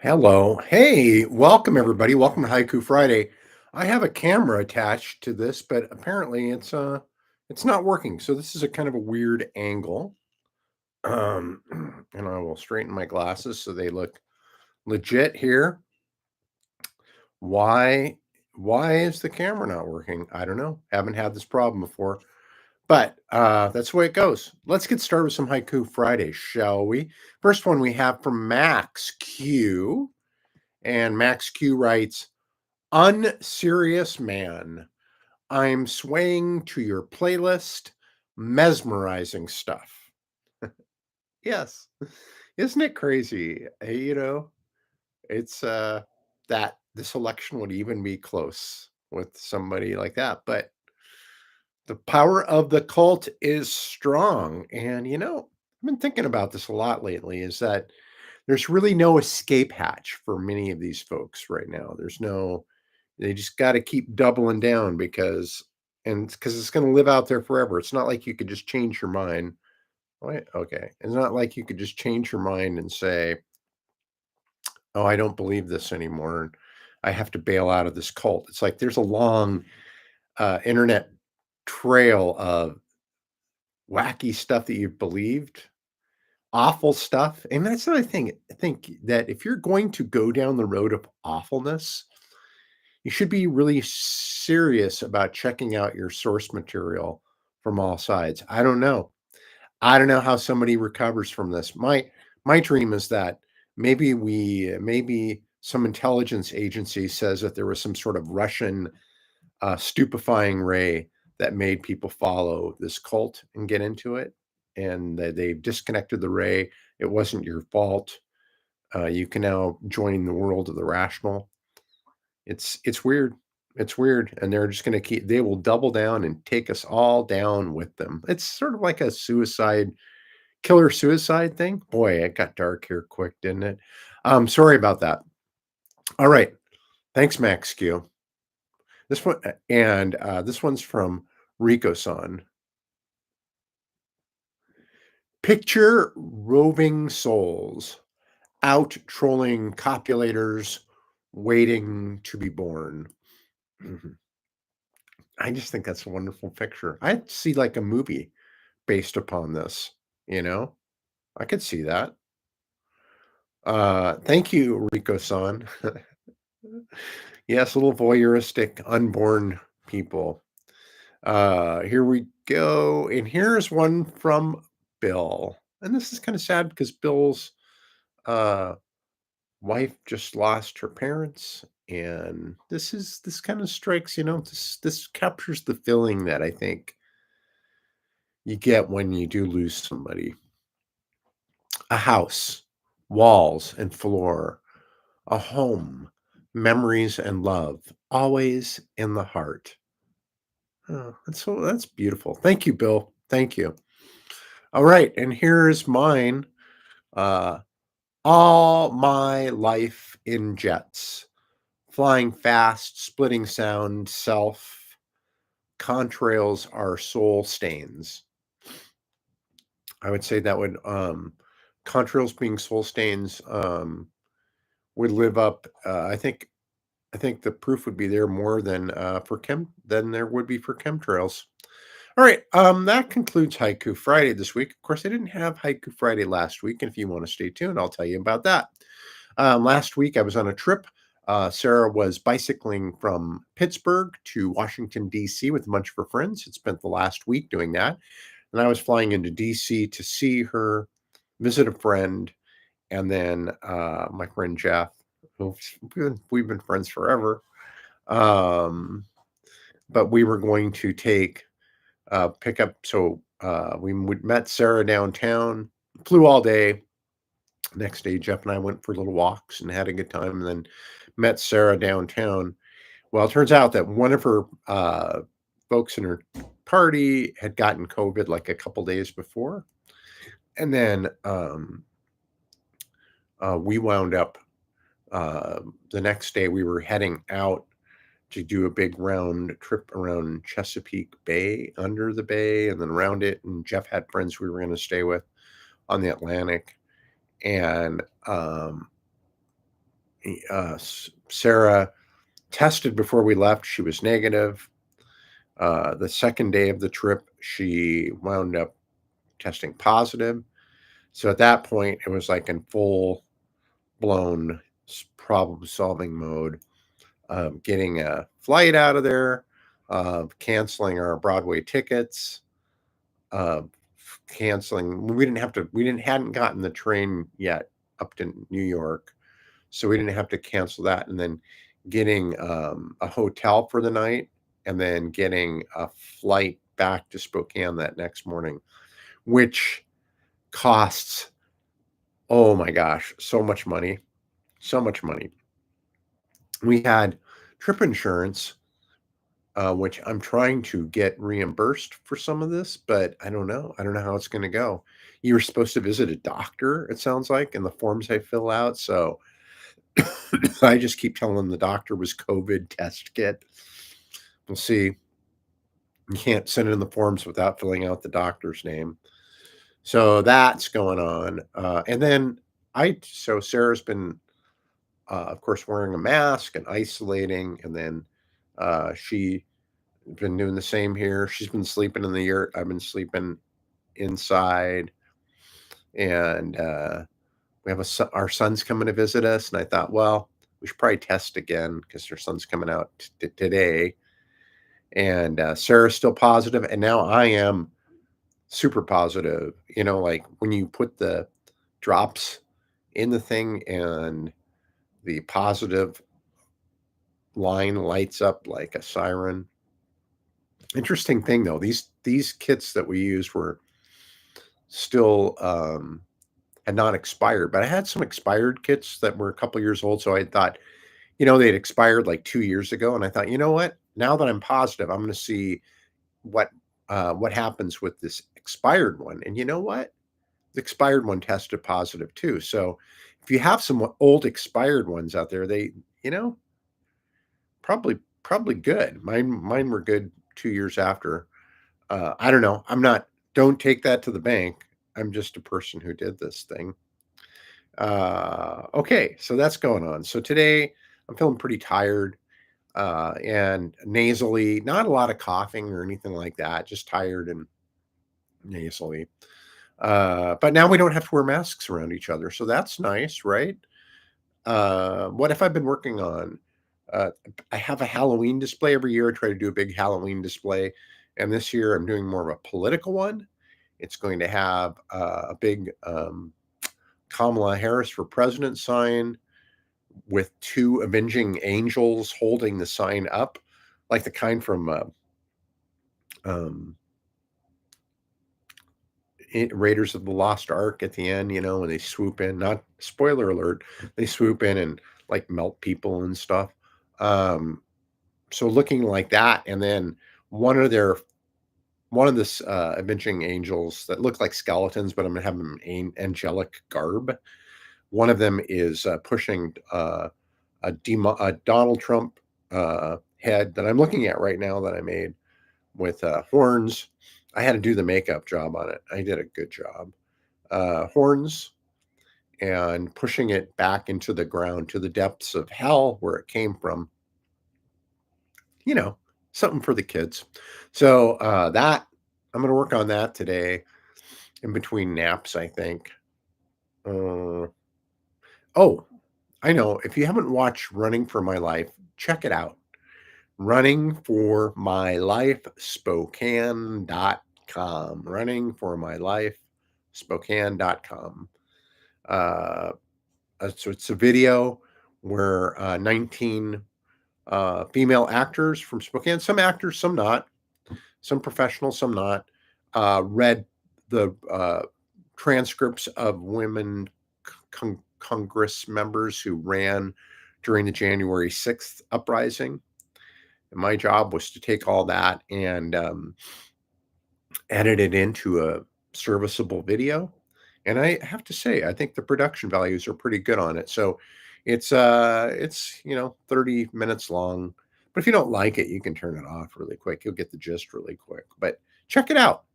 Hello. Hey, welcome everybody. Welcome to Haiku Friday. I have a camera attached to this, but apparently it's not working. So this is a kind of a weird angle. Um and I will straighten my glasses so they look legit here. Why why is the camera not working? I don't know. Haven't had this problem before. But that's the way it goes. Let's get started with some Haiku Friday, shall we? First one we have from Max Q. And Max Q writes, Unserious man, I'm swaying to your playlist, mesmerizing stuff. Yes. Isn't it crazy? It's that this election would even be close with somebody like that. But the power of the cult is strong. And I've been thinking about this a lot lately, is that there's really no escape hatch for many of these folks right now. They just got to keep doubling down because it's going to live out there forever. It's not like you could just change your mind. Wait, okay. It's not like you could just change your mind and say, "Oh, I don't believe this anymore. And I have to bail out of this cult." It's like there's a long internet trail of wacky stuff that you've believed, awful stuff. And that's another thing. I think that if you're going to go down the road of awfulness, you should be really serious about checking out your source material from all sides. I don't know. I don't know how somebody recovers from this. My dream is that maybe some intelligence agency says that there was some sort of Russian stupefying ray that made people follow this cult and get into it, and that they've disconnected the ray. It wasn't your fault. You can now join the world of the rational. It's weird. It's weird, and they're just gonna keep they will double down and take us all down with them. It's sort of like a killer suicide thing. Boy, it got dark here quick, didn't it? Sorry about that. All right. Thanks, Max Q. This one's from Rico-san. Picture roving souls out trolling copulators waiting to be born. Mhm. I just think that's a wonderful picture. I'd see like a movie based upon this, you know? I could see that. Thank you, Rico-san. Yes, a little voyeuristic unborn people. Here we go. And here's one from Bill. And this is kind of sad because Bill's uh wife just lost her parents. And this kind of strikes, this captures the feeling that I think you get when you do lose somebody. A house, walls and floor, a home, memories and love, always in the heart. Oh, that's beautiful. Thank you, Bill. Thank you. All right, and here's mine. Uh, all my life in jets, flying fast, splitting sound, self. Contrails are soul stains. I would say that would contrails being soul stains would live up. I think the proof would be there more than there would be for chemtrails. All right, that concludes Haiku Friday this week. Of course, I didn't have Haiku Friday last week, and if you want to stay tuned, I'll tell you about that. Last week, I was on a trip. Sarah was bicycling from Pittsburgh to Washington, D.C. with a bunch of her friends. Had spent the last week doing that. And I was flying into D.C. to see her, visit a friend, and then my friend Jeff, who we've been friends forever. Um, but we were going to pick up. So we met Sarah downtown, flew all day. Next day, Jeff and I went for little walks and had a good time, and then met Sarah downtown. Well, it turns out that one of her folks in her party had gotten COVID like a couple days before, and then we wound up the next day. We were heading out to do a big round trip around Chesapeake Bay, under the bay, and then around it. And Jeff had friends we were going to stay with on the Atlantic. And Sarah tested before we left. She was negative. The second day of the trip, she wound up testing positive. So at that point, it was like in full blown problem solving mode, getting a flight out of there, canceling our Broadway tickets, uh, canceling. We hadn't gotten the train yet up to New York. So we didn't have to cancel that. And then getting a hotel for the night and then getting a flight back to Spokane that next morning, which costs, oh my gosh, so much money. So much money. We had trip insurance, which I'm trying to get reimbursed for some of this, but I don't know. I don't know how it's going to go. You were supposed to visit a doctor, it sounds like, in the forms I fill out. So I just keep telling the doctor was COVID test kit. We'll see. You can't send in the forms without filling out the doctor's name. So that's going on. And then so Sarah's been, of course, wearing a mask and isolating. And then she been doing the same here. She's been sleeping in the yurt. I've been sleeping inside. And we have our son's coming to visit us. And I thought, well, we should probably test again because her son's coming out today. And Sarah's still positive, and now I am super positive. Like when you put the drops in the thing and the positive line lights up like a siren. Interesting thing though, these kits that we used were still had not expired, but I had some expired kits that were a couple years old. So I thought, they'd expired like 2 years ago, and I thought, you know what? Now that I'm positive, I'm going to see what happens with this expired one. And you know what? The expired one tested positive too. So if you have some old expired ones out there, they, you know, probably good. Mine were good 2 years after. I don't know. Don't take that to the bank. I'm just a person who did this thing. Okay, so that's going on. So today I'm feeling pretty tired and nasally, not a lot of coughing or anything like that, just tired and nasally. But now we don't have to wear masks around each other. So that's nice, right? What have I been working on? I have a Halloween display every year. I try to do a big Halloween display. And this year I'm doing more of a political one. It's going to have a big Kamala Harris for president sign with two avenging angels holding the sign up, like the kind from Raiders of the Lost Ark at the end, when they swoop in, not spoiler alert, they swoop in and like melt people and stuff. So looking like that. And then one of this avenging angels that look like skeletons, but I'm going to have them in angelic garb. One of them is pushing a Donald Trump head that I'm looking at right now that I made with horns. I had to do the makeup job on it. I did a good job. Horns and pushing it back into the ground to the depths of hell where it came from. Something for the kids. So that I'm going to work on that today in between naps, I think. Oh, I know. If you haven't watched Running for My Life, check it out. Running for My Life Spokane.com. Running for My Life Spokane.com. So it's a video where 19 female actors from Spokane, some actors, some not, some professional, some not, read the transcripts of women Congress members who ran during the January 6th uprising. And my job was to take all that and edit it into a serviceable video. And I have to say, I think the production values are pretty good on it. So it's 30 minutes long. But if you don't like it, you can turn it off really quick. You'll get the gist really quick. But check it out.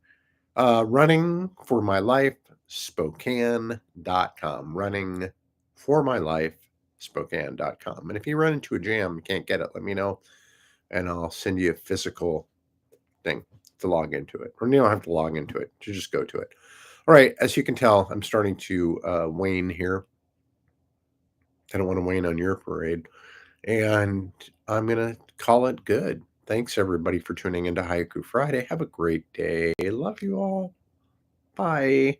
Running for My Life Spokane.com. Running for My Life Spokane.com. And if you run into a jam, you can't get it, let me know, and I'll send you a physical thing to log into it. Or you don't have to log into it, you just go to it. All right, as you can tell, I'm starting to wane here. I don't want to wane on your parade. And I'm going to call it good. Thanks, everybody, for tuning into Haiku Friday. Have a great day. Love you all. Bye.